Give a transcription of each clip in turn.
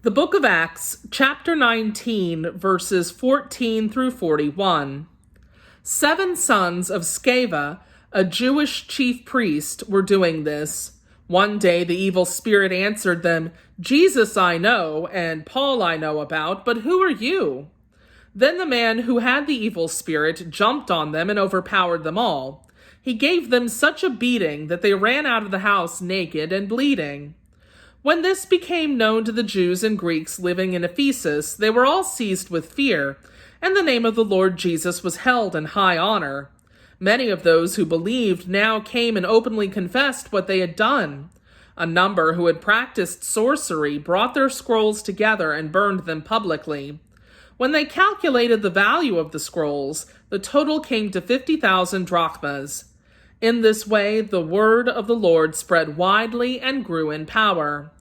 The book of Acts, chapter 19, verses 14 through 41. 7 sons of Sceva, a Jewish chief priest, were doing this. One day the evil spirit answered them, "Jesus I know, and Paul I know about, but who are you?" Then the man who had the evil spirit jumped on them and overpowered them all. He gave them such a beating that they ran out of the house naked and bleeding. When this became known to the Jews and Greeks living in Ephesus, they were all seized with fear, and the name of the Lord Jesus was held in high honor. Many of those who believed now came and openly confessed what they had done. A number who had practiced sorcery brought their scrolls together and burned them publicly. When they calculated the value of the scrolls, the total came to 50,000 drachmas. In this way, the word of the Lord spread widely and grew in power.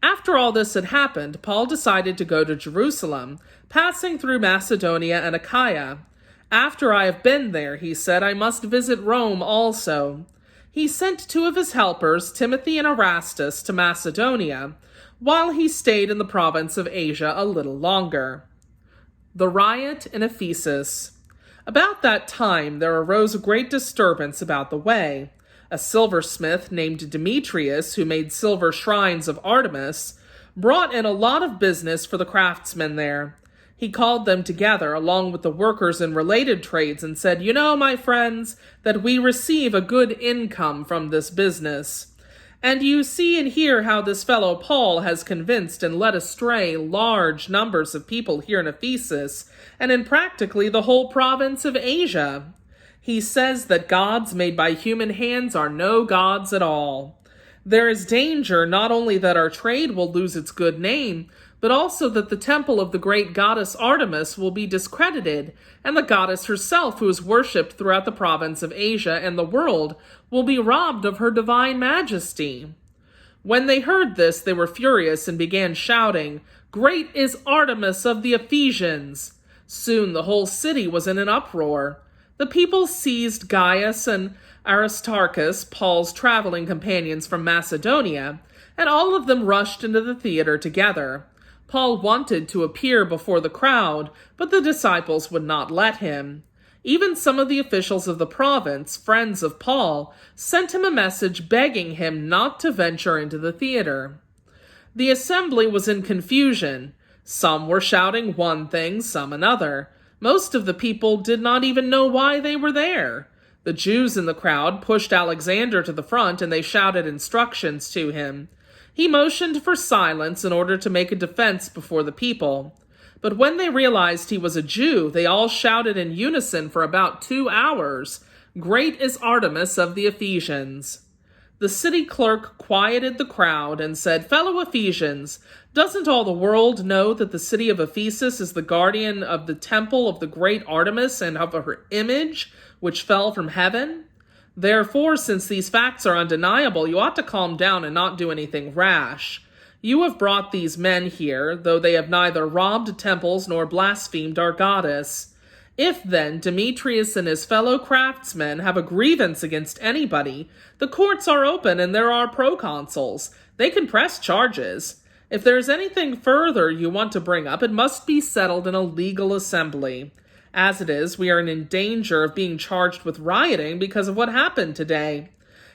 After all this had happened, Paul decided to go to Jerusalem, passing through Macedonia and Achaia. "After I have been there," he said, "I must visit Rome also." He sent 2 of his helpers, Timothy and Erastus, to Macedonia, while he stayed in the province of Asia a little longer. The riot in Ephesus. About that time there arose a great disturbance about the way. A silversmith named Demetrius, who made silver shrines of Artemis, brought in a lot of business for the craftsmen there. He called them together along with the workers in related trades and said, "You know, my friends, that we receive a good income from this business. And you see and hear how this fellow Paul has convinced and led astray large numbers of people here in Ephesus and in practically the whole province of Asia. He says that gods made by human hands are no gods at all. There is danger not only that our trade will lose its good name, but also that the temple of the great goddess Artemis will be discredited, and the goddess herself, who is worshipped throughout the province of Asia and the world, will be robbed of her divine majesty." When they heard this, they were furious and began shouting, "Great is Artemis of the Ephesians!" Soon the whole city was in an uproar. The people seized Gaius and Aristarchus, Paul's traveling companions from Macedonia, and all of them rushed into the theater together. Paul wanted to appear before the crowd, but the disciples would not let him. Even some of the officials of the province, friends of Paul, sent him a message begging him not to venture into the theater. The assembly was in confusion. Some were shouting one thing, some another. Most of the people did not even know why they were there. The Jews in the crowd pushed Alexander to the front and they shouted instructions to him. He motioned for silence in order to make a defense before the people. But when they realized he was a Jew, they all shouted in unison for about 2 hours, "Great is Artemis of the Ephesians." The city clerk quieted the crowd and said, "Fellow Ephesians, doesn't all the world know that the city of Ephesus is the guardian of the temple of the great Artemis and of her image, which fell from heaven? Therefore, since these facts are undeniable, you ought to calm down and not do anything rash. You have brought these men here, though they have neither robbed temples nor blasphemed our goddess. If, then, Demetrius and his fellow craftsmen have a grievance against anybody, the courts are open and there are proconsuls. They can press charges. If there is anything further you want to bring up, it must be settled in a legal assembly. As it is, we are in danger of being charged with rioting because of what happened today.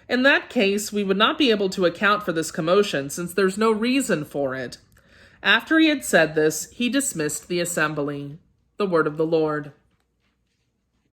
In that case, we would not be able to account for this commotion since there's no reason for it." After he had said this, he dismissed the assembly. The word of the Lord.